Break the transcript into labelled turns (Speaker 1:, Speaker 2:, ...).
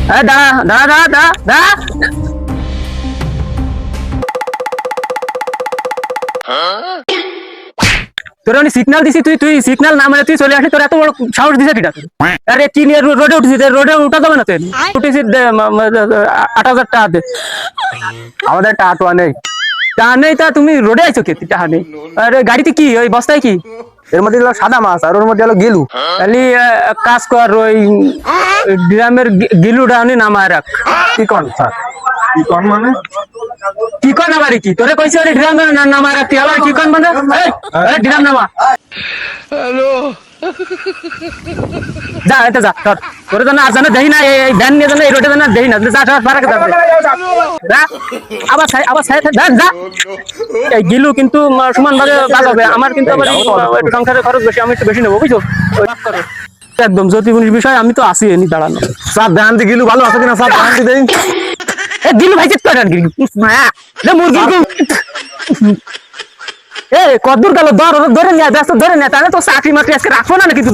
Speaker 1: দাঁড়া দাঁড়া দাঁড়া দাঁড়া দাঁড়া। তোর আমি সিগন্যাল দিছি, তুই তুই সিগন্যাল না মানে তুই চলে আসলি, তোর এত বড় সাহস দিছে কিটা? আরে কি নিয়ে রোডে উঠেছিস? রোডে উঠা যাবে না তুই? উঠেছিস 8,000 টাকা দে।
Speaker 2: আমাদের টাকা নেই।
Speaker 1: তা নেই তা তুমি রোডে আইছো কে? টাকা নেই? আরে গাড়িতে কি ওই বস্তায় কি?
Speaker 2: এর মধ্যে হলো সাদা মাছ আর ওর মধ্যে হলো গেলু।
Speaker 1: তাহলে এক কাজ কর, ওই ড্রামের গিলুটা আনি নামায় রাখ।
Speaker 2: কি কন স্যার? কি কন মানে?
Speaker 1: কি কন আবার কি? তোরে কইছি ওরে ড্রাম নামায় রাখতে, আবার কি কন মানে? এই ড্রাম নামা। হ্যালো, যা এটা যা ধর। তোরে জানা আর জানা দেই না, এই ভ্যান নিয়ে জানা এই রোডে জানা দেই না। যা ধর পারাকে যা। যা আবার সাই যা যা। এই গিলু কিন্তু সমানভাবে বাজাবে, আমার কিন্তু আবার একটু সংসারের খরচ বেশি, আমি একটু বেশি নেবো, বুঝছো? ওই ভাগ করো। একদম জ্যোতিপুনির বিষয়, আমি তো আসি এনি দাঁড়ানো।
Speaker 2: স্যার দেখান্তি গিলু ভালো আছে কিনা স্যার দেখান্তি দেই।
Speaker 1: এ গিলু ভাই চেক করেন গিলু মায়া রে মুরগি গু। এ কদ্দুর গেল ধরে নিয়ে ব্যস্ত ধরে নিয়ে, তাহলে তো চাকরি মাকরি আজকে রাখবো না কিন্তু।